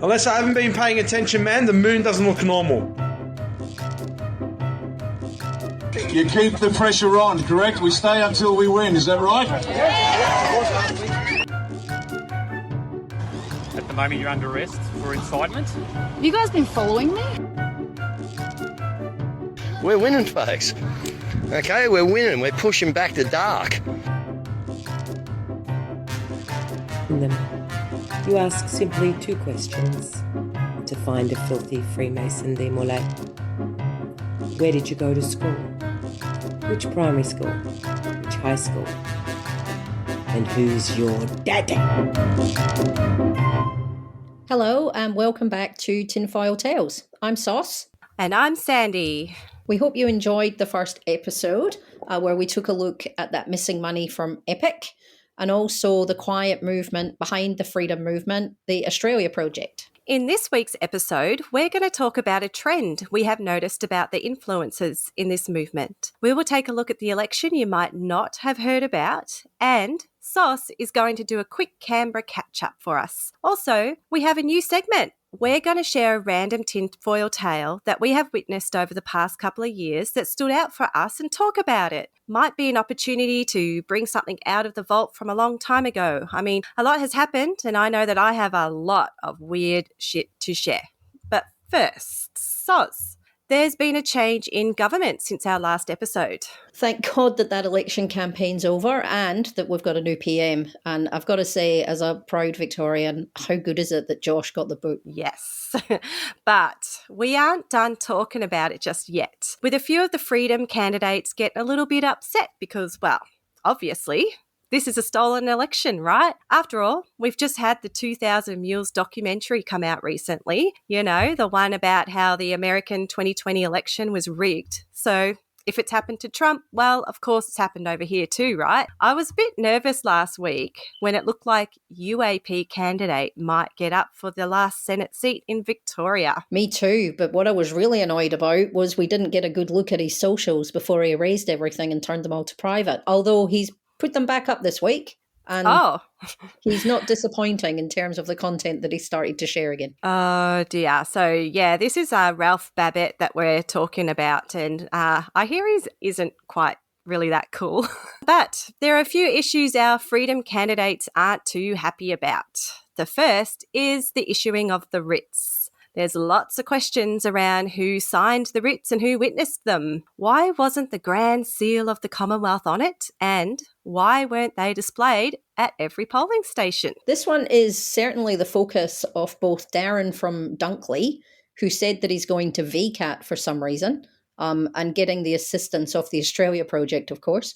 Unless I haven't been paying attention, man, the moon doesn't look normal. You keep the pressure on, correct? We stay until we win, is that right? At the moment, you're under arrest for incitement. Have you guys been following me? We're winning, folks. Okay, we're winning. We're pushing back the dark. You ask simply 2 questions to find a filthy freemason demolay. Where did you go to school? Which primary school? Which high school? And who's your daddy? Hello and welcome back to Tinfoil Tales. I'm SOS. And I'm Sandee. We hope you enjoyed the first episode where we took a look at that missing money from Epic and also the quiet movement behind the freedom movement, the Australia Project. In this week's episode, we're going to talk about a trend we have noticed about the influencers in this movement. We will take a look at the election you might not have heard about, and Sauce is going to do a quick Canberra catch-up for us. Also, we have a new segment. We're going to share a random tinfoil tale that we have witnessed over the past couple of years that stood out for us and talk about it. Might be an opportunity to bring something out of the vault from a long time ago. I mean, a lot has happened and I know that I have a lot of weird shit to share. But first, Soz, there's been a change in government since our last episode. Thank God that election campaign's over and that we've got a new PM. And I've got to say, as a proud Victorian, how good is it that Josh got the boot? Yes, but we aren't done talking about it just yet. With a few of the Freedom candidates getting a little bit upset because, well, obviously, this is a stolen election, right? After all, we've just had the 2000 Mules documentary come out recently. You know, the one about how the American 2020 election was rigged. So if it's happened to Trump, well, of course it's happened over here too, right? I was a bit nervous last week when it looked like UAP candidate might get up for the last Senate seat in Victoria. Me too, but what I was really annoyed about was we didn't get a good look at his socials before he erased everything and turned them all to private, although he's put them back up this week. And he's not disappointing in terms of the content that he started to share again. Oh, dear. So, yeah, this is Ralph Babbitt that we're talking about. And I hear he isn't quite really that cool. But there are a few issues our freedom candidates aren't too happy about. The first is the issuing of the writs. There's lots of questions around who signed the writs and who witnessed them. Why wasn't the Grand Seal of the Commonwealth on it? And why weren't they displayed at every polling station? This one is certainly the focus of both Darren from Dunkley, who said that he's going to VCAT for some reason, and getting the assistance of the Australia Project, of course,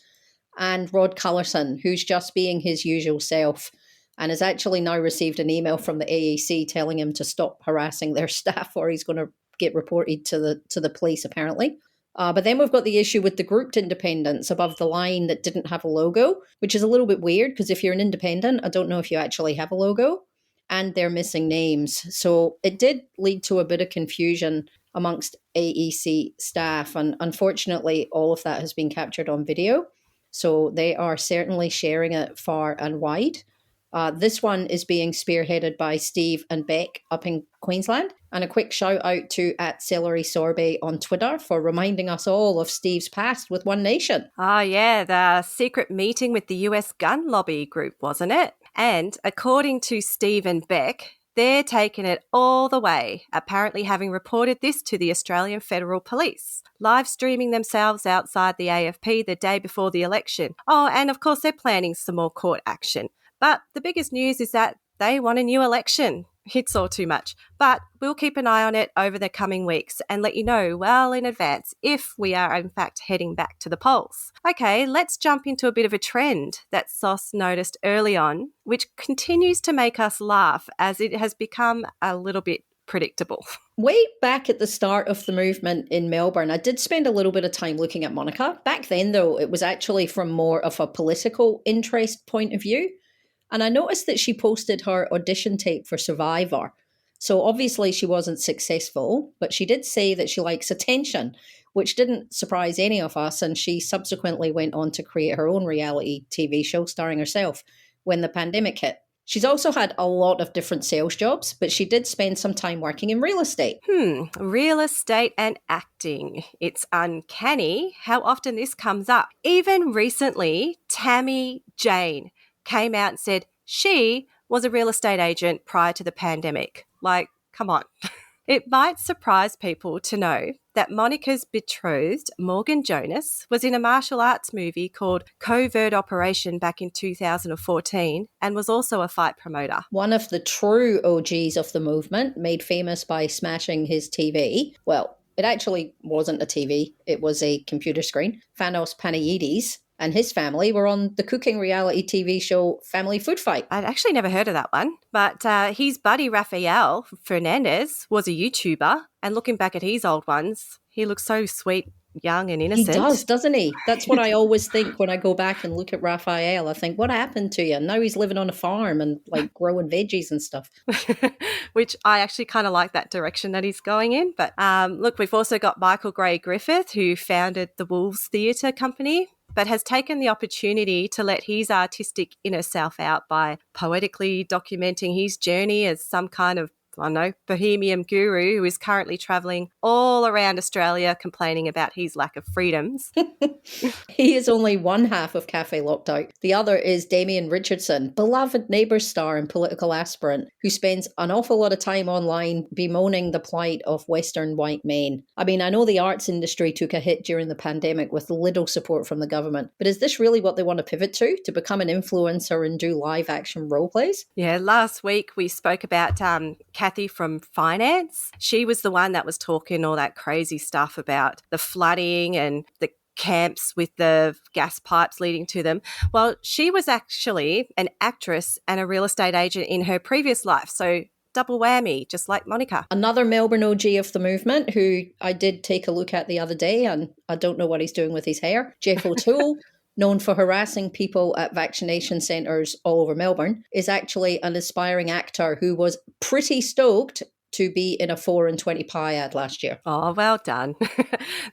and Rod Cullerson, who's just being his usual self, and has actually now received an email from the AAC telling him to stop harassing their staff or he's going to get reported to the police, apparently. But then we've got the issue with the grouped independents above the line that didn't have a logo, which is a little bit weird because if you're an independent, I don't know if you actually have a logo, and they're missing names. So it did lead to a bit of confusion amongst AEC staff, and unfortunately all of that has been captured on video. So they are certainly sharing it far and wide. This one is being spearheaded by Steve and Beck up in Queensland. And a quick shout out to @CelerySorbet on Twitter for reminding us all of Steve's past with One Nation. Oh, yeah, the secret meeting with the US gun lobby group, wasn't it? And according to Steve and Beck, they're taking it all the way, apparently having reported this to the Australian Federal Police, live streaming themselves outside the AFP the day before the election. Oh, and of course they're planning some more court action. But the biggest news is that they want a new election. It's all too much. But we'll keep an eye on it over the coming weeks and let you know well in advance if we are in fact heading back to the polls. Okay, let's jump into a bit of a trend that Sauce noticed early on, which continues to make us laugh as it has become a little bit predictable. Way back at the start of the movement in Melbourne, I did spend a little bit of time looking at Monica. Back then, though, it was actually from more of a political interest point of view. And I noticed that she posted her audition tape for Survivor. So obviously she wasn't successful, but she did say that she likes attention, which didn't surprise any of us. And she subsequently went on to create her own reality TV show starring herself when the pandemic hit. She's also had a lot of different sales jobs, but she did spend some time working in real estate. Real estate and acting. It's uncanny how often this comes up. Even recently, Tammy Jane came out and said she was a real estate agent prior to the pandemic. Like, come on. It might surprise people to know that Monica's betrothed, Morgan Jonas, was in a martial arts movie called Covert Operation back in 2014 and was also a fight promoter. One of the true OGs of the movement, made famous by smashing his TV. Well, it actually wasn't a TV, it was a computer screen. Thanos Panayidis and his family were on the cooking reality TV show Family Food Fight. I'd actually never heard of that one, but his buddy Rafael Fernandez was a YouTuber, and looking back at his old ones, he looks so sweet, young and innocent. He does, doesn't he? That's what I always think when I go back and look at Rafael. I think, what happened to you? Now he's living on a farm and like growing veggies and stuff. Which I actually kind of like that direction that he's going in. But look, we've also got Michael Gray Griffith, who founded the Wolves Theatre Company, but has taken the opportunity to let his artistic inner self out by poetically documenting his journey as some kind of, I don't know, bohemian guru who is currently travelling all around Australia complaining about his lack of freedoms. He is only one half of Cafe Locked Out. The other is Damien Richardson, beloved Neighbours star and political aspirant, who spends an awful lot of time online bemoaning the plight of Western white men. I mean, I know the arts industry took a hit during the pandemic with little support from the government, but is this really what they want to pivot to become an influencer and do live action role plays? Yeah, last week we spoke about Kathy from finance. She was the one that was talking all that crazy stuff about the flooding and the camps with the gas pipes leading to them. Well, she was actually an actress and a real estate agent in her previous life. So double whammy, just like Monica. Another Melbourne OG of the movement, who I did take a look at the other day, and I don't know what he's doing with his hair, Jeff O'Toole, known for harassing people at vaccination centres all over Melbourne, is actually an aspiring actor who was pretty stoked to be in a 4 and 20 pie ad last year. Oh, well done.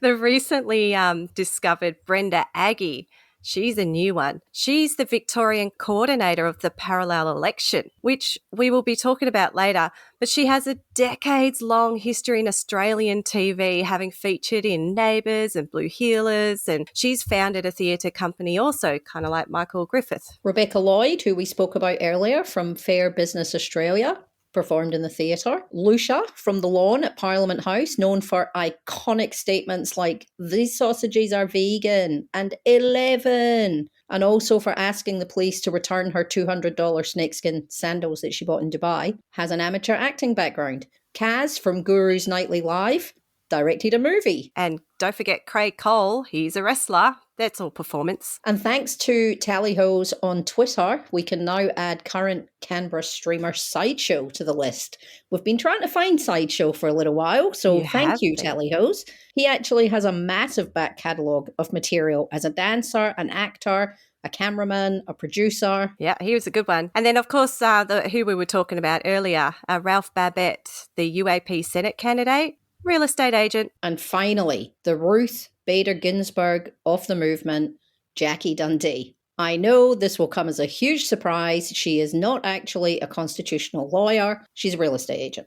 The recently discovered Brenda Aggie, she's a new one. She's the Victorian coordinator of the parallel election, which we will be talking about later, but she has a decades-long history in Australian TV, having featured in Neighbours and Blue Heelers, and she's founded a theatre company also, kind of like Michael Griffith. Rebecca Lloyd, who we spoke about earlier from Fair Business Australia, performed in the theatre. Lucia from The Lawn at Parliament House, known for iconic statements like, "These sausages are vegan," and 11, and also for asking the police to return her $200 snakeskin sandals that she bought in Dubai, has an amateur acting background. Kaz from Guru's Nightly Live directed a movie. And don't forget Craig Cole, he's a wrestler. That's all performance. And thanks to Tallyhos on Twitter, we can now add current Canberra streamer Sideshow to the list. We've been trying to find Sideshow for a little while, so thank you, Tallyhos. He actually has a massive back catalogue of material as a dancer, an actor, a cameraman, a producer. Yeah, he was a good one. And then, of course, who we were talking about earlier, Ralph Babette, the UAP Senate candidate, real estate agent. And finally, the Ruth Bader Ginsburg of the movement, Jackie Dundee. I know this will come as a huge surprise. She is not actually a constitutional lawyer. She's a real estate agent.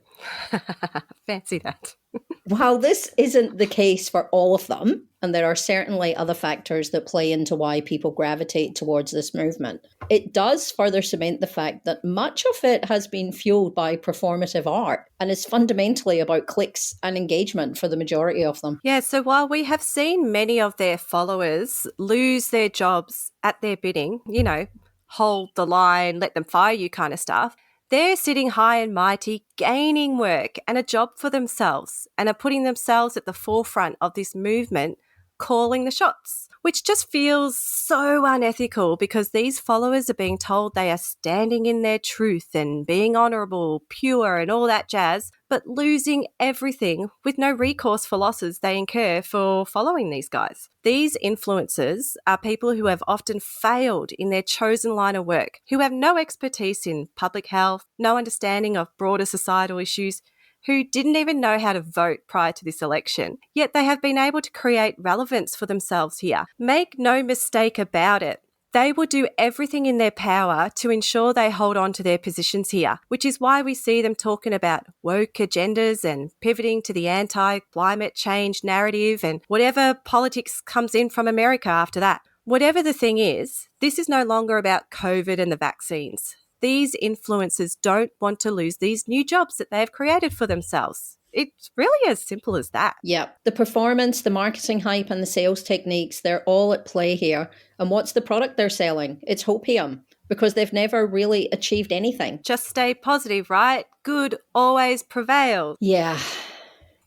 Fancy that. While this isn't the case for all of them, and there are certainly other factors that play into why people gravitate towards this movement, it does further cement the fact that much of it has been fueled by performative art and is fundamentally about clicks and engagement for the majority of them. Yeah, so while we have seen many of their followers lose their jobs at their bidding, you know, hold the line, let them fire you kind of stuff, they're sitting high and mighty, gaining work and a job for themselves, and are putting themselves at the forefront of this movement, calling the shots, which just feels so unethical because these followers are being told they are standing in their truth and being honourable, pure and all that jazz, but losing everything with no recourse for losses they incur for following these guys. These influencers are people who have often failed in their chosen line of work, who have no expertise in public health, no understanding of broader societal issues, who didn't even know how to vote prior to this election, yet they have been able to create relevance for themselves here. Make no mistake about it, They will do everything in their power to ensure they hold on to their positions here, which is why we see them talking about woke agendas and pivoting to the anti-climate change narrative and whatever politics comes in from America after that. Whatever the thing is, this is no longer about COVID and the vaccines. These influencers don't want to lose these new jobs that they've created for themselves. It's really as simple as that. Yeah, the performance, the marketing hype, and the sales techniques, they're all at play here. And what's the product they're selling? It's hopium, because they've never really achieved anything. Just stay positive, right? Good always prevails. Yeah,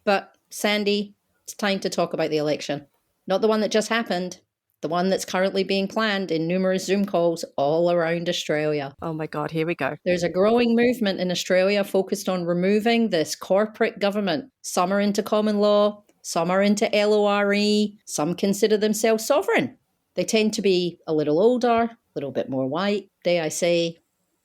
but Sandee, it's time to talk about the election. Not the one that just happened, the one that's currently being planned in numerous Zoom calls all around Australia. Oh my God, here we go. There's a growing movement in Australia focused on removing this corporate government. Some are into common law, some are into LORE, some consider themselves sovereign. They tend to be a little older, a little bit more white, dare I say,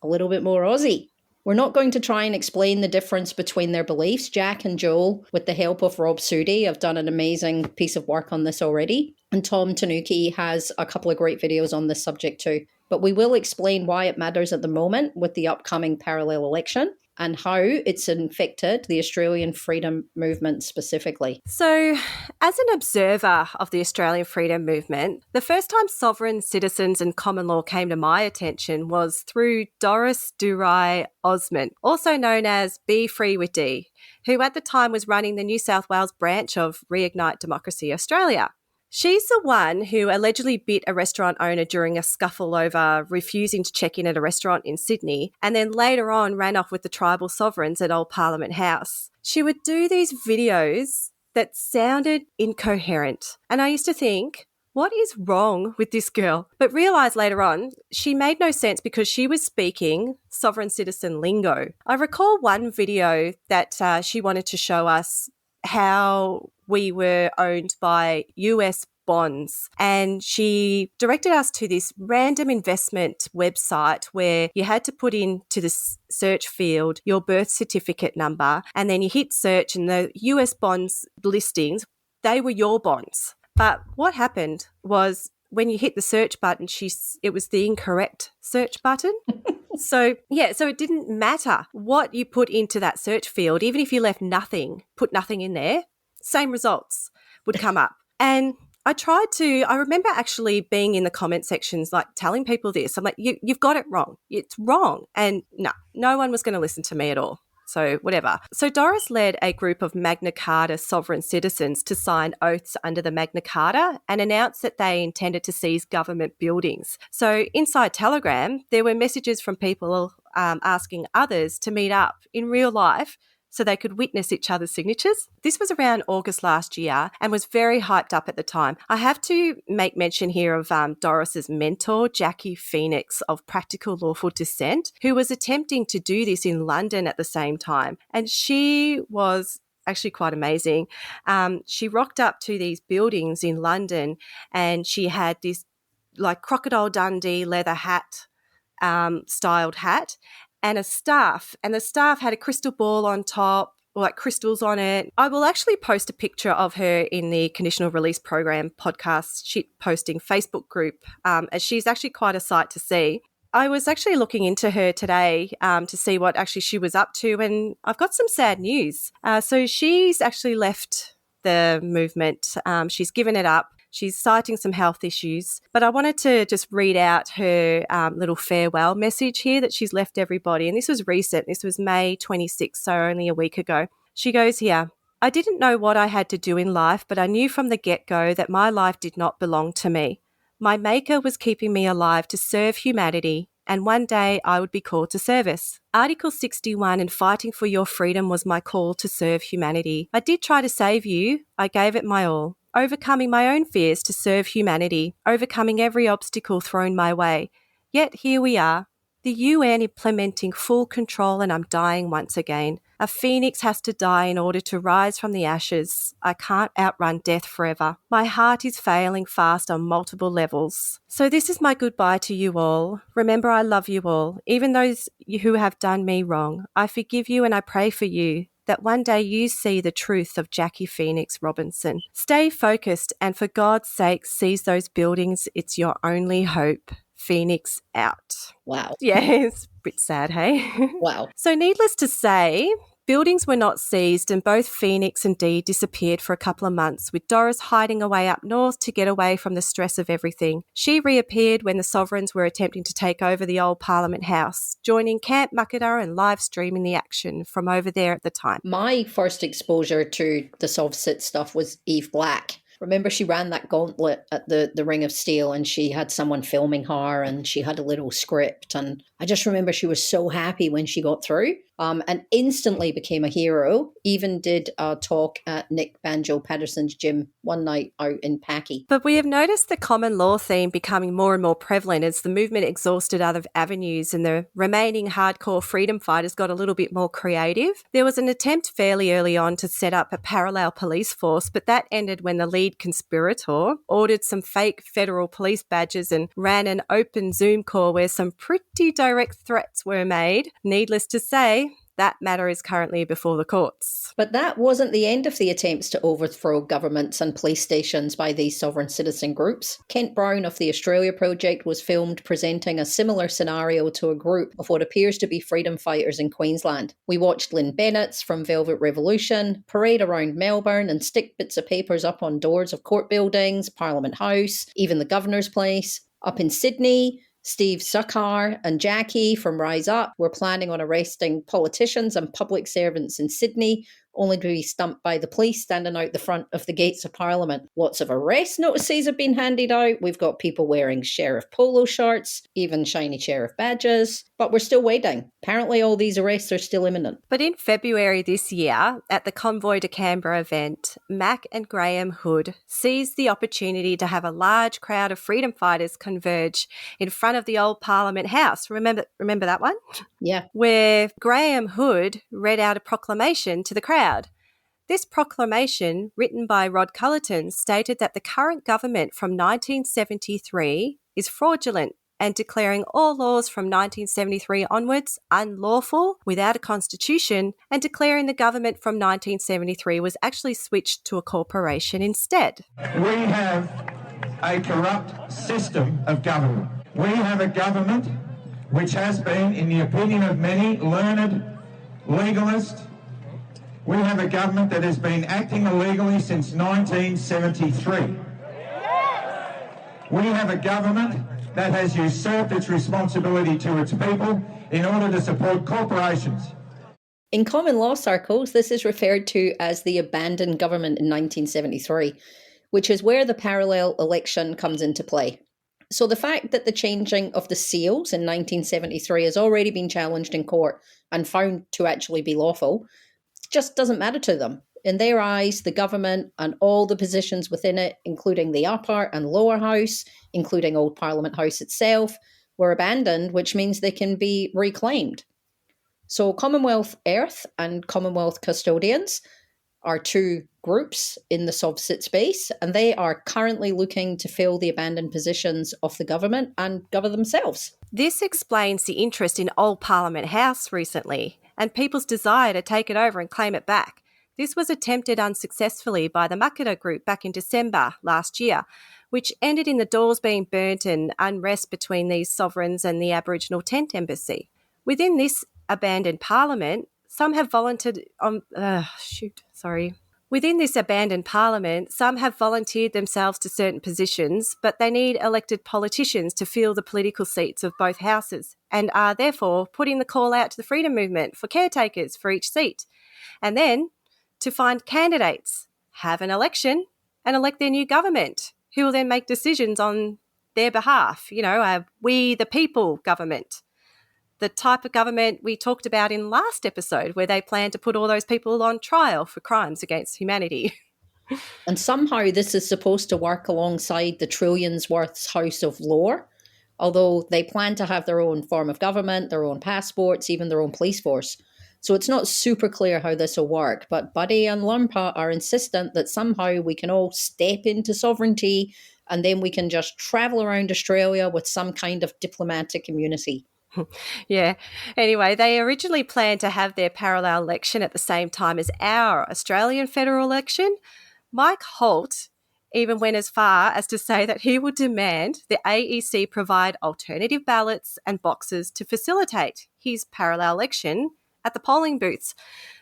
a little bit more Aussie. We're not going to try and explain the difference between their beliefs. Jack and Joel, with the help of Rob Sudi, have done an amazing piece of work on this already. And Tom Tanuki has a couple of great videos on this subject too. But we will explain why it matters at the moment with the upcoming parallel election and how it's infected the Australian freedom movement specifically. So, as an observer of the Australian freedom movement, the first time sovereign citizens and common law came to my attention was through Doris Durai Osmond, also known as Be Free with D, who at the time was running the New South Wales branch of Reignite Democracy Australia. She's the one who allegedly bit a restaurant owner during a scuffle over refusing to check in at a restaurant in Sydney, and then later on ran off with the tribal sovereigns at Old Parliament House. She would do these videos that sounded incoherent, and I used to think, what is wrong with this girl? But realised later on, she made no sense because she was speaking sovereign citizen lingo. I recall one video that she wanted to show us how we were owned by US bonds. And she directed us to this random investment website where you had to put into the search field your birth certificate number, and then you hit search, and the US bonds listings, they were your bonds. But what happened was when you hit the search button, it was the incorrect search button. So it didn't matter what you put into that search field. Even if you left nothing, put nothing in there, same results would come up. And I remember actually being in the comment sections, like telling people this. I'm like, you've got it wrong. It's wrong. And no one was going to listen to me at all. So whatever. So Doris led a group of Magna Carta sovereign citizens to sign oaths under the Magna Carta and announced that they intended to seize government buildings. So inside Telegram, there were messages from people asking others to meet up in real life so they could witness each other's signatures. This was around August last year and was very hyped up at the time. I have to make mention here of Doris's mentor, Jackie Phoenix of Practical Lawful Dissent, who was attempting to do this in London at the same time. And she was actually quite amazing. She rocked up to these buildings in London and she had this like Crocodile Dundee leather hat, styled hat, and a staff, and the staff had a crystal ball on top, or like crystals on it. I will actually post a picture of her in the Conditional Release Program podcast shit posting Facebook group, as she's actually quite a sight to see. I was actually looking into her today to see what actually she was up to, and I've got some sad news. So she's actually left the movement. She's given it up. She's citing some health issues, but I wanted to just read out her little farewell message here that she's left everybody. And this was recent. This was May 26th, so only a week ago. She goes here, I didn't know what I had to do in life, but I knew from the get-go that my life did not belong to me. My maker was keeping me alive to serve humanity, and one day I would be called to service. Article 61 and fighting for your freedom was my call to serve humanity. I did try to save you. I gave it my all. Overcoming my own fears to serve humanity, overcoming every obstacle thrown my way. Yet here we are, the UN implementing full control, and I'm dying once again. A phoenix has to die in order to rise from the ashes. I can't outrun death forever. My heart is failing fast on multiple levels. So this is my goodbye to you all. Remember, I love you all, even those who have done me wrong. I forgive you and I pray for you, that one day you see the truth of Jackie Phoenix Robinson. Stay focused and for God's sake, seize those buildings. It's your only hope. Phoenix out. Wow. Yeah, it's a bit sad, hey? Wow. So needless to say, buildings were not seized and both Phoenix and Dee disappeared for a couple of months, with Doris hiding away up north to get away from the stress of everything. She reappeared when the Sovereigns were attempting to take over the old Parliament House, joining Camp Muckata and live streaming the action from over there at the time. My first exposure to the Sovsit stuff was Eve Black. Remember, she ran that gauntlet at the Ring of Steel and she had someone filming her and she had a little script. And I just remember she was so happy when she got through and instantly became a hero. Even did a talk at Nick Banjo Patterson's gym one night out in Packy. But we have noticed the common law theme becoming more and more prevalent as the movement exhausted other avenues and the remaining hardcore freedom fighters got a little bit more creative. There was an attempt fairly early on to set up a parallel police force, but that ended when the lead conspirator ordered some fake federal police badges and ran an open Zoom call where some pretty direct threats were made. Needless to say, that matter is currently before the courts. But that wasn't the end of the attempts to overthrow governments and police stations by these sovereign citizen groups. Kent Brown of the Australia Project was filmed presenting a similar scenario to a group of what appears to be freedom fighters in Queensland. We watched Lynn Bennett's from Velvet Revolution parade around Melbourne and stick bits of papers up on doors of court buildings, Parliament House, even the Governor's Place. Up in Sydney, Steve Sukkar and Jackie from Rise Up were planning on arresting politicians and public servants in Sydney, only to be stumped by the police standing out the front of the gates of Parliament. Lots of arrest notices have been handed out. We've got people wearing sheriff polo shirts, even shiny sheriff badges. But we're still waiting. Apparently all these arrests are still imminent. But in February this year, at the Convoy to Canberra event, Mac and Graham Hood seized the opportunity to have a large crowd of freedom fighters converge in front of the old Parliament House. Remember that one? Yeah. Where Graham Hood read out a proclamation to the crowd. This proclamation, written by Rod Cullerton, stated that the current government from 1973 is fraudulent and declaring all laws from 1973 onwards unlawful without a constitution, and declaring the government from 1973 was actually switched to a corporation instead. We have a corrupt system of government. We have a government which has been, in the opinion of many learned legalists, we have a government that has been acting illegally since 1973. We have a government that has usurped its responsibility to its people in order to support corporations. In common law circles, this is referred to as the abandoned government in 1973, which is where the parallel election comes into play. So the fact that the changing of the seals in 1973 has already been challenged in court and found to actually be lawful just doesn't matter to them. In their eyes, the government and all the positions within it, including the upper and lower house, including Old Parliament House itself, were abandoned, which means they can be reclaimed. So Commonwealth Earth and Commonwealth Custodians are two groups in the Sovsit space, and they are currently looking to fill the abandoned positions of the government and govern themselves. This explains the interest in Old Parliament House recently and people's desire to take it over and claim it back. This was attempted unsuccessfully by the Muckata group back in December last year, which ended in the doors being burnt and unrest between these sovereigns and the Aboriginal Tent Embassy. Within this abandoned parliament, some have volunteered Within this abandoned parliament, some have volunteered themselves to certain positions, but they need elected politicians to fill the political seats of both houses and are therefore putting the call out to the freedom movement for caretakers for each seat. And then to find candidates, have an election and elect their new government, who will then make decisions on their behalf. We the people government. The type of government we talked about in last episode, where they plan to put all those people on trial for crimes against humanity. And somehow this is supposed to work alongside the trillions worth House of Lore, although they plan to have their own form of government, their own passports, even their own police force. So it's not super clear how this will work, but Buddy and Lumpa are insistent that somehow we can all step into sovereignty and then we can just travel around Australia with some kind of diplomatic immunity. Yeah. Anyway, they originally planned to have their parallel election at the same time as our Australian federal election. Mike Holt even went as far as to say that he would demand the AEC provide alternative ballots and boxes to facilitate his parallel election at the polling booths.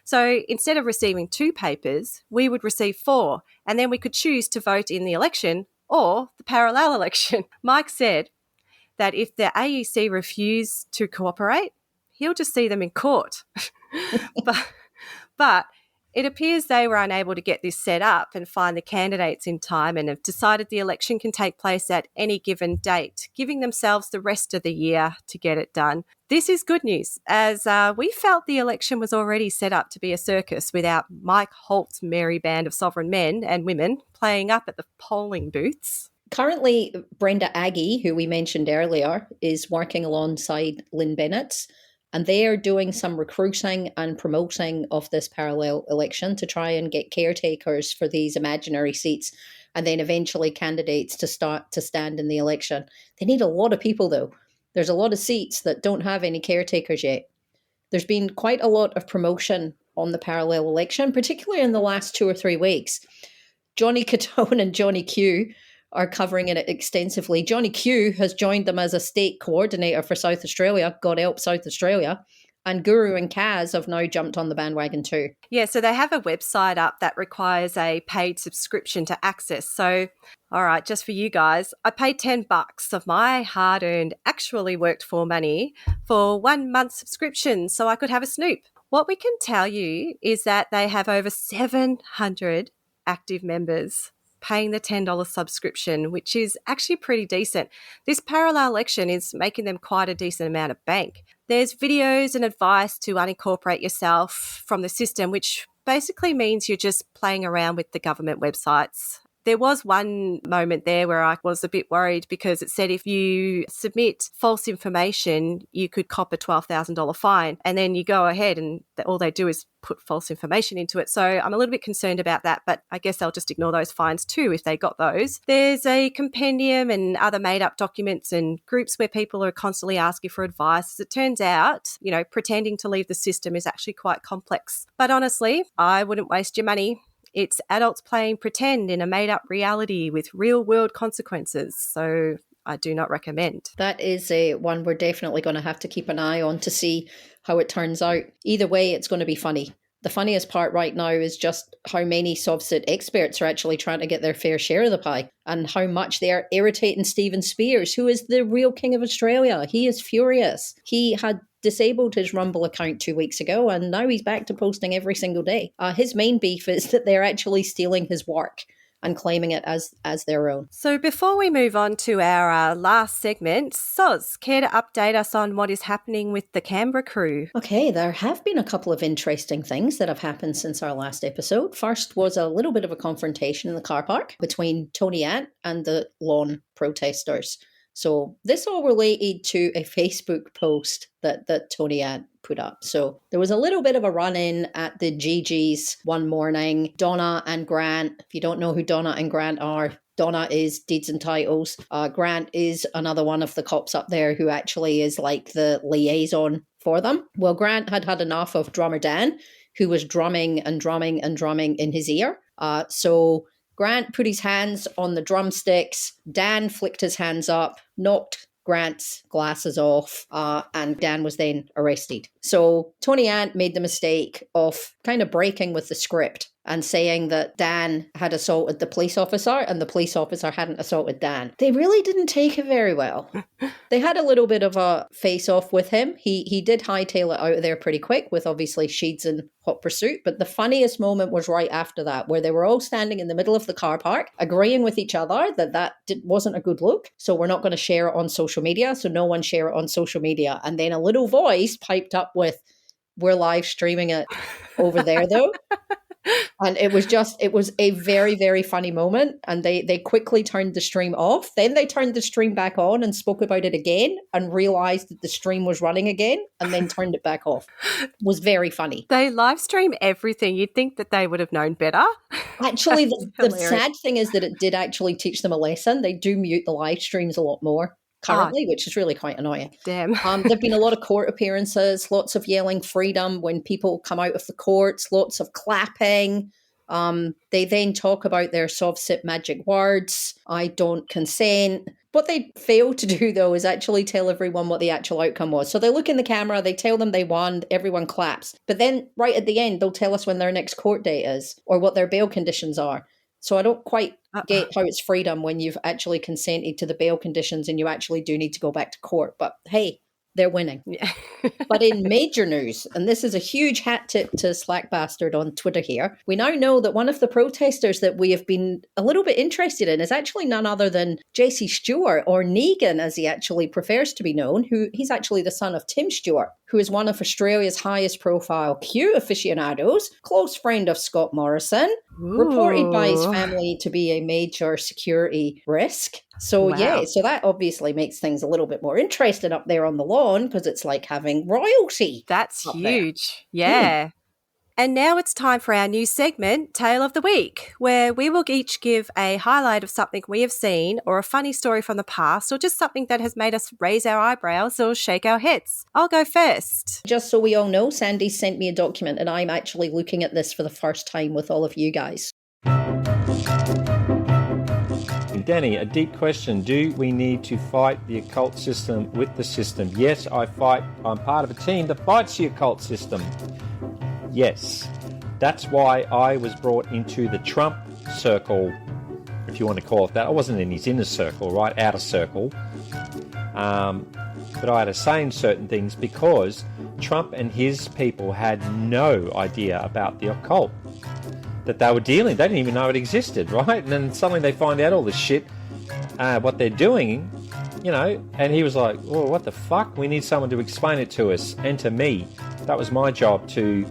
So instead of receiving 2 papers, we would receive 4, and then we could choose to vote in the election or the parallel election. Mike said that if the AEC refused to cooperate, he'll just see them in court. But it appears they were unable to get this set up and find the candidates in time and have decided the election can take place at any given date, giving themselves the rest of the year to get it done. This is good news, as we felt the election was already set up to be a circus without Mike Holt's merry band of sovereign men and women playing up at the polling booths. Currently, Brenda Aggie, who we mentioned earlier, is working alongside Lynn Bennett, and they are doing some recruiting and promoting of this parallel election to try and get caretakers for these imaginary seats, and then eventually candidates to stand in the election. They need a lot of people, though. There's a lot of seats that don't have any caretakers yet. There's been quite a lot of promotion on the parallel election, particularly in the last 2 or 3 weeks. Johnny Catone and Johnny Q are covering it extensively. Johnny Q has joined them as a state coordinator for South Australia, God help South Australia, and Guru and Kaz have now jumped on the bandwagon too. Yeah, so they have a website up that requires a paid subscription to access. So, all right, just for you guys, I paid $10 of my hard-earned, actually worked for money for 1 month subscription so I could have a snoop. What we can tell you is that they have over 700 active members paying the $10 subscription, which is actually pretty decent. This parallel election is making them quite a decent amount of bank. There's videos and advice to unincorporate yourself from the system, which basically means you're just playing around with the government websites. There was one moment there where I was a bit worried because it said if you submit false information, you could cop a $12,000 fine. And then you go ahead and all they do is put false information into it. So I'm a little bit concerned about that, but I guess they'll just ignore those fines too if they got those. There's a compendium and other made-up documents and groups where people are constantly asking for advice. As it turns out, pretending to leave the system is actually quite complex. But honestly, I wouldn't waste your money. It's adults playing pretend in a made-up reality with real-world consequences. So I do not recommend. That is one we're definitely going to have to keep an eye on to see how it turns out. Either way, it's going to be funny. The funniest part right now is just how many SOVSIT experts are actually trying to get their fair share of the pie and how much they are irritating Stephen Spears, who is the real king of Australia. He is furious. He had disabled his Rumble account 2 weeks ago and now he's back to posting every single day. His main beef is that they're actually stealing his work and claiming it as their own. So before we move on to our last segment, Soz, care to update us on what is happening with the Canberra crew? Okay, there have been a couple of interesting things that have happened since our last episode. First was a little bit of a confrontation in the car park between Tony Ant and the lawn protesters. So this all related to a Facebook post that Tony Ant put up. So there was a little bit of a run-in at the GG's one morning. Donna and Grant, if you don't know who Donna and Grant are, Donna is Deeds and Titles. Grant is another one of the cops up there who actually is like the liaison for them. Well, Grant had enough of drummer Dan, who was drumming and drumming and drumming in his ear. So Grant put his hands on the drumsticks. Dan flicked his hands up, knocked Grant's glasses off, and Dan was then arrested. So Tony Ant made the mistake of kind of breaking with the script and saying that Dan had assaulted the police officer and the police officer hadn't assaulted Dan. They really didn't take it very well. They had a little bit of a face-off with him. He did hightail it out of there pretty quick with obviously Sheeds in hot pursuit. But the funniest moment was right after that, where they were all standing in the middle of the car park, agreeing with each other that wasn't a good look. So we're not going to share it on social media. So no one share it on social media. And then a little voice piped up with, "We're live streaming it over there though." And it was a very, very funny moment. And they quickly turned the stream off. Then they turned the stream back on and spoke about it again and realized that the stream was running again and then turned it back off. It was very funny. They live stream everything. You'd think that they would have known better. Actually, the sad thing is that it did actually teach them a lesson. They do mute the live streams a lot more currently, which is really quite annoying. Damn. There've been a lot of court appearances, lots of yelling freedom when people come out of the courts, lots of clapping. They then talk about their soft-sit magic words. I don't consent. What they fail to do, though, is actually tell everyone what the actual outcome was. So they look in the camera, they tell them they won, everyone claps. But then right at the end, they'll tell us when their next court date is or what their bail conditions are. So I don't quite get how it's freedom when you've actually consented to the bail conditions and you actually do need to go back to court. But hey, they're winning. Yeah. But in major news, and this is a huge hat tip to Slack Bastard on Twitter here, we now know that one of the protesters that we have been a little bit interested in is actually none other than JC Stewart, or Negan as he actually prefers to be known, who he's actually the son of Tim Stewart, who is one of Australia's highest profile Q aficionados, close friend of Scott Morrison, reported by his family to be a major security risk. So yeah, so that obviously makes things a little bit more interesting up there on the lawn because it's like having royalty. That's huge. Yeah. And now it's time for our new segment, Tale of the Week, where we will each give a highlight of something we have seen or a funny story from the past or just something that has made us raise our eyebrows or shake our heads. I'll go first. Just so we all know, Sandee sent me a document and I'm actually looking at this for the first time with all of you guys. Danny, a deep question. Do we need to fight the occult system with the system? Yes, I fight. I'm part of a team that fights the occult system. Yes. That's why I was brought into the Trump circle, if you want to call it that. I wasn't in his inner circle, right? Outer circle. But I had to say certain things because Trump and his people had no idea about the occult that they were dealing. They didn't even know it existed, right? And then suddenly they find out all this shit, what they're doing, and he was like, oh, what the fuck? We need someone to explain it to us and to me. That was my job to,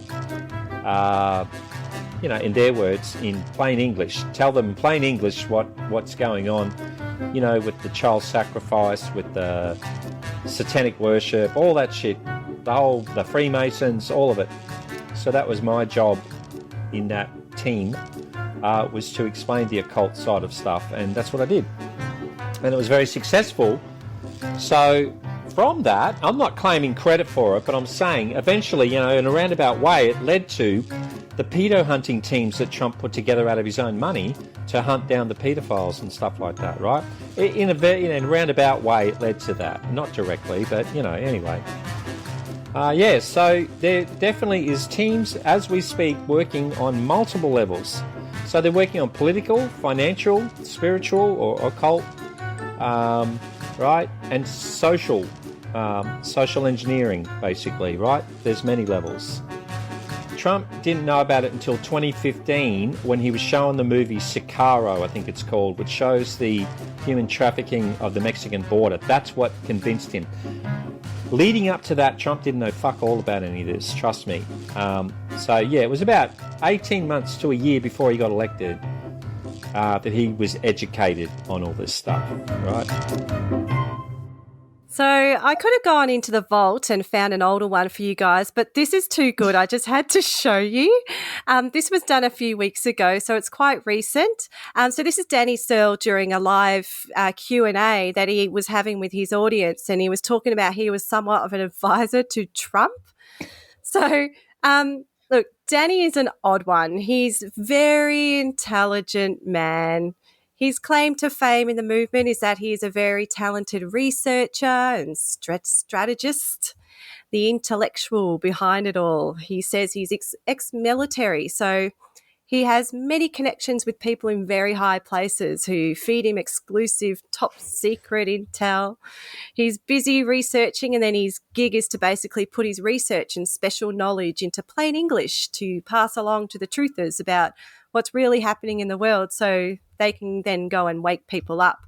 in their words, in plain English, tell them in plain English what's going on, with the child sacrifice, with the satanic worship, all that shit, the Freemasons, all of it. So that was my job in that team, was to explain the occult side of stuff, and that's what I did. And it was very successful. So from that, I'm not claiming credit for it, but I'm saying eventually, in a roundabout way, it led to the pedo hunting teams that Trump put together out of his own money to hunt down the pedophiles and stuff like that, right? In a roundabout way, it led to that. Not directly, but, anyway. So there definitely is teams, as we speak, working on multiple levels. So they're working on political, financial, spiritual, or occult, right? And social engineering, basically, right? There's many levels. Trump didn't know about it until 2015 when he was showing the movie Sicario, I think it's called, which shows the human trafficking of the Mexican border. That's what convinced him. Leading up to that, Trump didn't know fuck all about any of this, trust me. It was about 18 months to a year before he got elected that he was educated on all this stuff, right? So I could have gone into the vault and found an older one for you guys, but this is too good. I just had to show you. This was done a few weeks ago, so it's quite recent. So this is Danny Searle during a live Q&A that he was having with his audience, and he was talking about he was somewhat of an advisor to Trump. So look, Danny is an odd one. He's a very intelligent man. His claim to fame in the movement is that he is a very talented researcher and strategist, the intellectual behind it all. He says he's ex-military, so he has many connections with people in very high places who feed him exclusive top secret intel. He's busy researching, and then his gig is to basically put his research and special knowledge into plain English to pass along to the truthers about what's really happening in the world so they can then go and wake people up.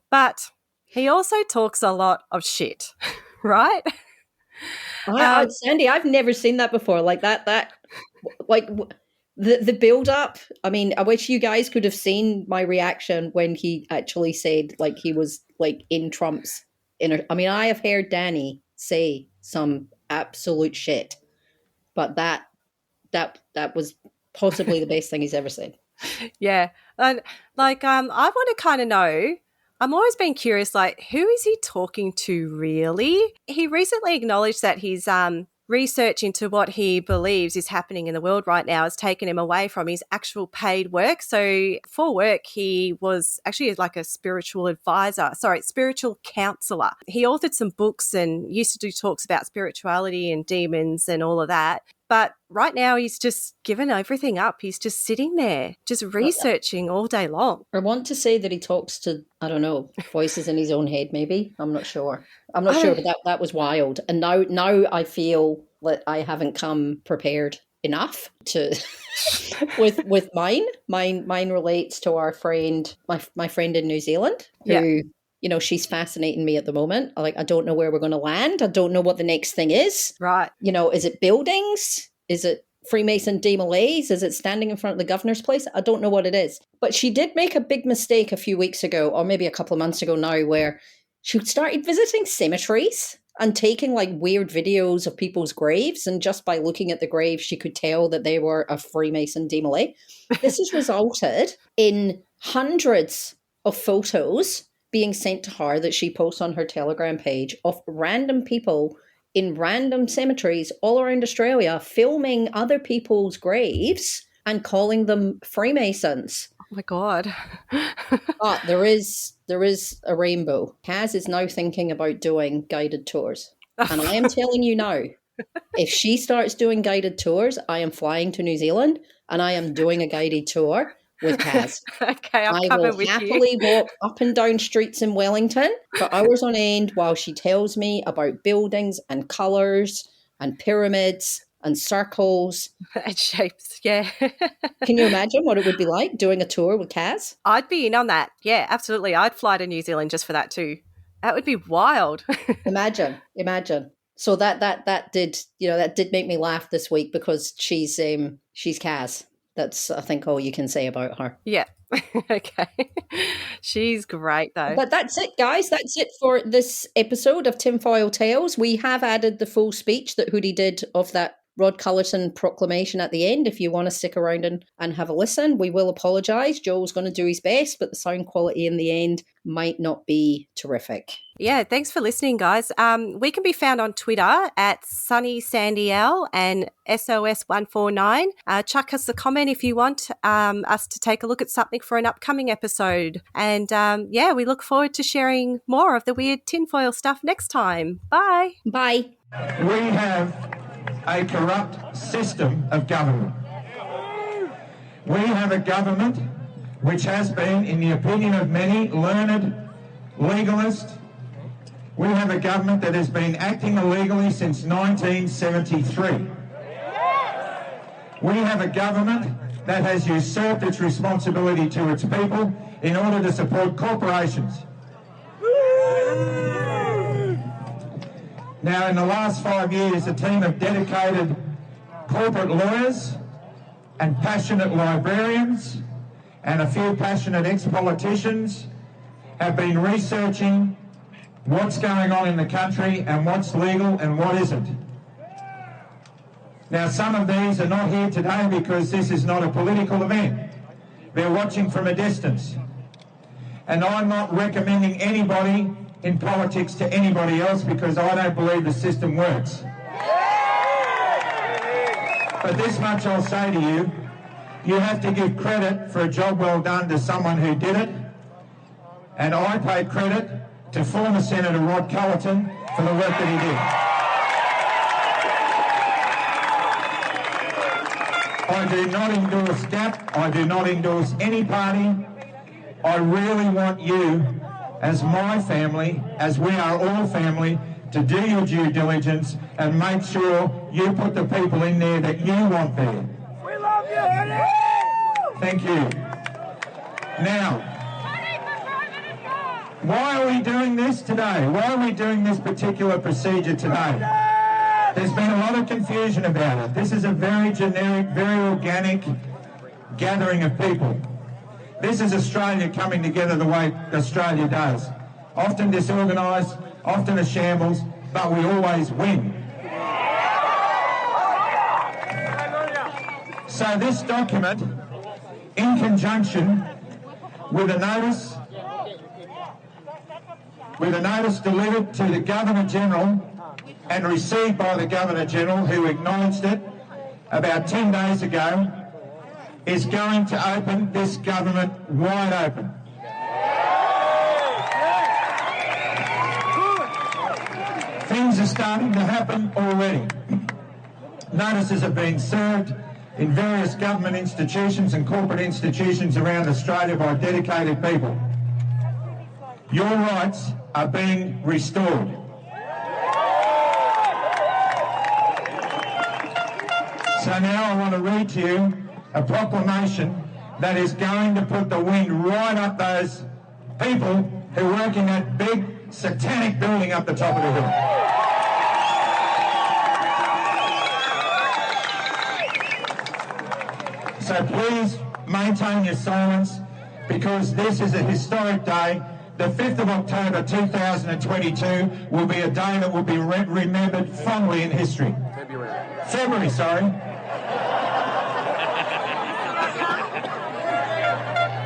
But he also talks a lot of shit, right? Sandee, I've never seen that before. Like that, like the build up. I mean, I wish you guys could have seen my reaction when he actually said like he was like in Trump's inner. I mean, I have heard Danny say some absolute shit, but that was possibly the best thing he's ever said. Yeah. And I want to kind of know, I'm always been curious, like, who is he talking to really? He recently acknowledged that he's research into what he believes is happening in the world right now has taken him away from his actual paid work. So for work, he was actually like a spiritual counselor. He authored some books and used to do talks about spirituality and demons and all of that. But right now he's just given everything up. He's just sitting there, just researching all day long. I want to say that he talks to, I don't know, voices in his own head maybe. I'm not sure. But that was wild. And now I feel that I haven't come prepared enough to with mine. Mine relates to our friend, my friend in New Zealand, who, you know, she's fascinating me at the moment. Like, I don't know where we're going to land. I don't know what the next thing is. Right. You know, is it buildings? Is it Freemason demolays? Is it standing in front of the governor's place? I don't know what it is. But she did make a big mistake a few weeks ago, or maybe a couple of months ago now, where she started visiting cemeteries and taking like weird videos of people's graves. And just by looking at the graves, she could tell that they were a Freemason demolay. This has resulted in hundreds of photos being sent to her that she posts on her Telegram page of random people in random cemeteries all around Australia filming other people's graves and calling them Freemasons. Oh my God. But there is a rainbow. Kaz is now thinking about doing guided tours. And I am telling you now, if she starts doing guided tours, I am flying to New Zealand and I am doing a guided tour with Kaz. Okay, I will happily walk up and down streets in Wellington for hours on end while she tells me about buildings and colours and pyramids and circles. And shapes, yeah. Can you imagine what it would be like doing a tour with Kaz? I'd be in on that. Yeah, absolutely. I'd fly to New Zealand just for that too. That would be wild. Imagine. So that did make me laugh this week because she's Kaz. That's, I think, all you can say about her. Yeah. Okay. She's great, though. But that's it, guys. That's it for this episode of Tinfoil Tales. We have added the full speech that Hoodie did of that Rod Cullerton proclamation at the end. If you want to stick around and have a listen, we will apologise. Joel's going to do his best, but the sound quality in the end might not be terrific. Yeah, thanks for listening, guys. We can be found on Twitter at Sunny Sandee and SOS149. Chuck us a comment if you want us to take a look at something for an upcoming episode. And we look forward to sharing more of the weird tinfoil stuff next time. Bye. Bye. We have a corrupt system of government. We have a government which has been, in the opinion of many learned legalists, we have a government that has been acting illegally since 1973. We have a government that has usurped its responsibility to its people in order to support corporations. Now, in the last 5 years, a team of dedicated corporate lawyers and passionate librarians and a few passionate ex-politicians have been researching what's going on in the country and what's legal and what isn't. Now, some of these are not here today because this is not a political event. They're watching from a distance. And I'm not recommending anybody in politics to anybody else because I don't believe the system works. But this much I'll say to you, you have to give credit for a job well done to someone who did it. And I pay credit to former Senator Rod Cullerton for the work that he did. I do not endorse GAP. I do not endorse any party. I really want you, as my family, as we are all family, to do your due diligence and make sure you put the people in there that you want there. We love you, Eddie! Thank you. Now, why are we doing this today? Why are we doing this particular procedure today? There's been a lot of confusion about it. This is a very generic, very organic gathering of people. This is Australia coming together the way Australia does. Often disorganised, often a shambles, but we always win. So this document, in conjunction with a notice delivered to the Governor-General and received by the Governor-General, who acknowledged it about 10 days ago, is going to open this government wide open. Things are starting to happen already. Notices have been served in various government institutions and corporate institutions around Australia by dedicated people. Your rights are being restored. So now I want to read to you a proclamation that is going to put the wind right up those people who work in that big satanic building up the top of the hill. So please maintain your silence, because this is a historic day. The 5th of October 2022 will be a day that will be remembered fondly in history. February, sorry.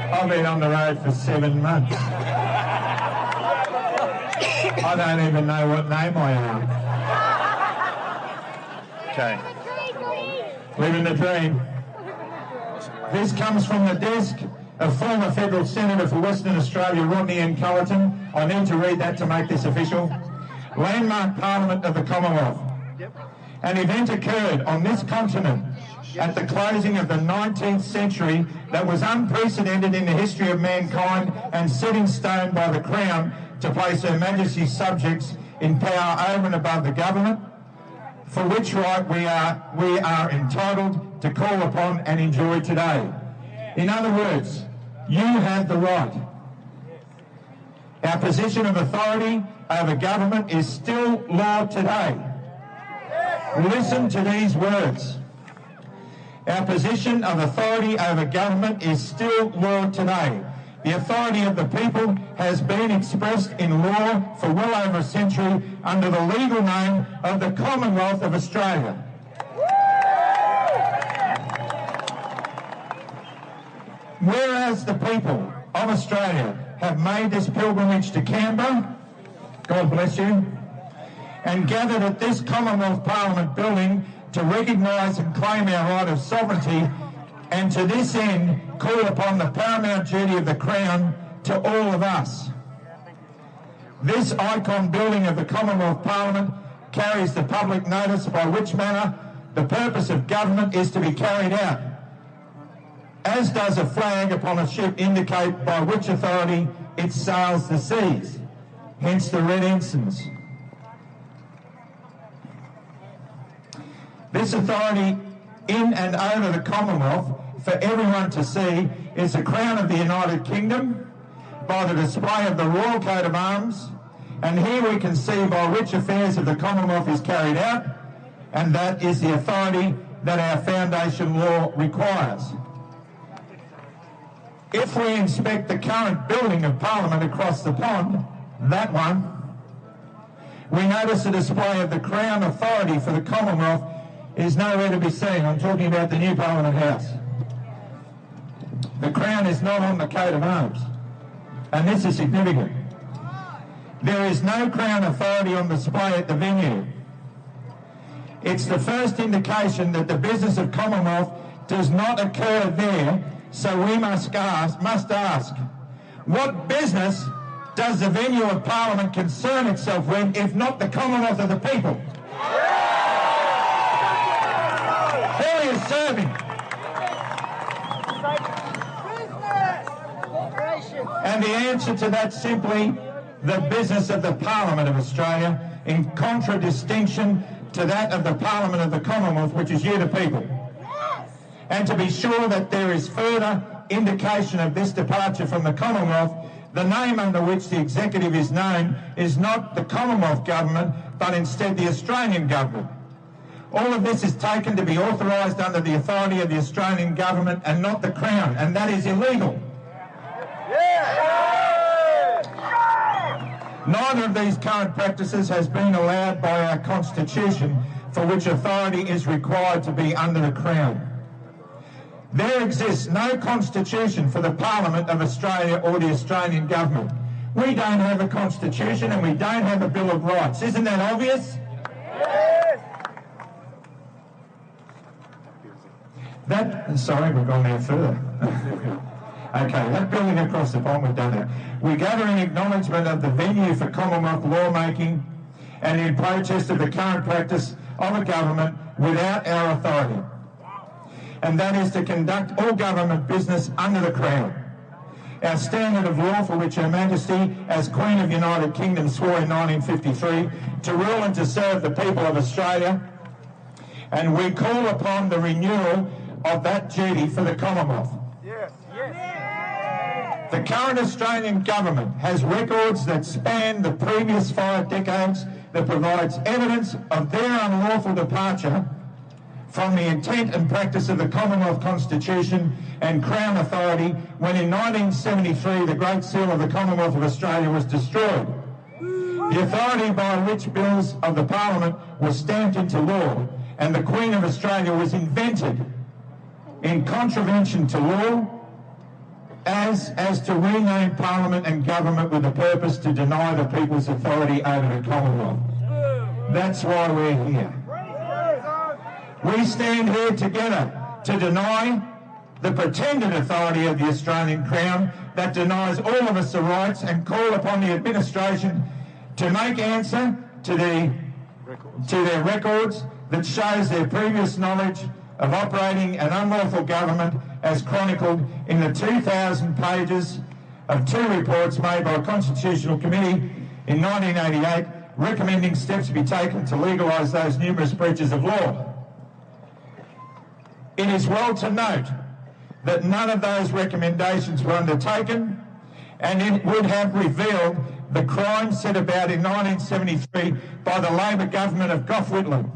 I've been on the road for 7 months. I don't even know what name I am. Okay. Living the dream. This comes from the desk of former federal senator for Western Australia, Rodney N. Cullerton. I need to read that to make this official. Landmark Parliament of the Commonwealth. An event occurred on this continent at the closing of the 19th century that was unprecedented in the history of mankind and set in stone by the Crown to place Her Majesty's subjects in power over and above the government, for which right we are entitled to call upon and enjoy today. In other words, you have the right. Our position of authority over government is still law today. Listen to these words. Our position of authority over government is still law today. The authority of the people has been expressed in law for well over a century under the legal name of the Commonwealth of Australia. Whereas the people of Australia have made this pilgrimage to Canberra, God bless you, and gathered at this Commonwealth Parliament building to recognise and claim our right of sovereignty, and to this end call upon the paramount duty of the Crown to all of us. This icon building of the Commonwealth Parliament carries the public notice by which manner the purpose of government is to be carried out, as does a flag upon a ship indicate by which authority it sails the seas, hence the red ensigns. This authority in and over the Commonwealth for everyone to see is the Crown of the United Kingdom by the display of the Royal Coat of Arms, and here we can see by which affairs of the Commonwealth is carried out, and that is the authority that our foundation law requires. If we inspect the current building of Parliament across the pond, that one, we notice the display of the Crown authority for the Commonwealth is nowhere to be seen. I'm talking about the new Parliament House. The Crown is not on the coat of arms, and this is significant. There is no Crown authority on display at the venue. It's the first indication that the business of Commonwealth does not occur there, so we must ask, what business does the venue of Parliament concern itself with, if not the Commonwealth of the people? Who are you serving? And the answer to that simply, the business of the Parliament of Australia, in contradistinction to that of the Parliament of the Commonwealth, which is you the people. And to be sure that there is further indication of this departure from the Commonwealth, the name under which the executive is known is not the Commonwealth Government, but instead the Australian Government. All of this is taken to be authorised under the authority of the Australian Government and not the Crown, and that is illegal. Neither of these current practices has been allowed by our Constitution, for which authority is required to be under the Crown. There exists no Constitution for the Parliament of Australia or the Australian Government. We don't have a Constitution and we don't have a Bill of Rights. Isn't that obvious? Sorry, we've gone there further. Okay, that building across the pond, we've done that. We gather in acknowledgement of the venue for Commonwealth lawmaking and in protest of the current practice of a government without our authority. And that is to conduct all government business under the Crown. Our standard of law for which Her Majesty, as Queen of the United Kingdom, swore in 1953 to rule and to serve the people of Australia. And we call upon the renewal of that duty for the Commonwealth. The current Australian government has records that span the previous 5 decades that provides evidence of their unlawful departure from the intent and practice of the Commonwealth Constitution and Crown authority when in 1973 the Great Seal of the Commonwealth of Australia was destroyed. The authority by which bills of the Parliament were stamped into law and the Queen of Australia was invented in contravention to law as to rename Parliament and government with the purpose to deny the people's authority over the Commonwealth. That's why we're here. We stand here together to deny the pretended authority of the Australian Crown that denies all of us the rights and call upon the administration to make answer to their records that shows their previous knowledge of operating an unlawful government as chronicled in the 2,000 pages of 2 reports made by a Constitutional Committee in 1988 recommending steps to be taken to legalise those numerous breaches of law. It is well to note that none of those recommendations were undertaken and it would have revealed the crimes set about in 1973 by the Labor government of Gough Whitlam.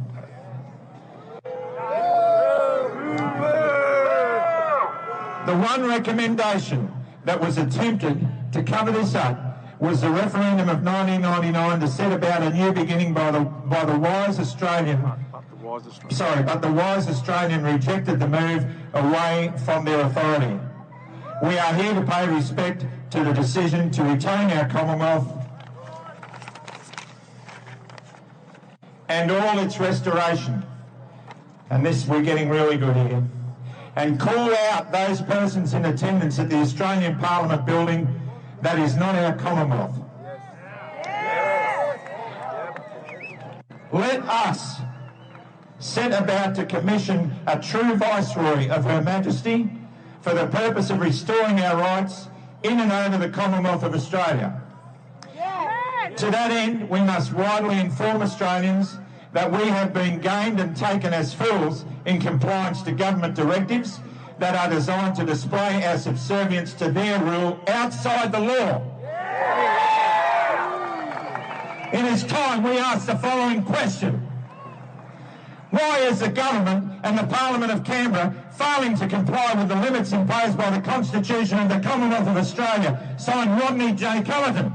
The one recommendation that was attempted to cover this up was the referendum of 1999 to set about a new beginning by the wise Australian. But the wise Australian rejected the move away from their authority. We are here to pay respect to the decision to retain our Commonwealth and all its restoration. And this, we're getting really good here. And call out those persons in attendance at the Australian Parliament building that is not our Commonwealth. Let us set about to commission a true Viceroy of Her Majesty for the purpose of restoring our rights in and over the Commonwealth of Australia. To that end, we must widely inform Australians that we have been gained and taken as fools in compliance to government directives that are designed to display our subservience to their rule outside the law. It is time we ask the following question. Why is the government and the Parliament of Canberra failing to comply with the limits imposed by the Constitution of the Commonwealth of Australia, signed Rodney J. Cullerton?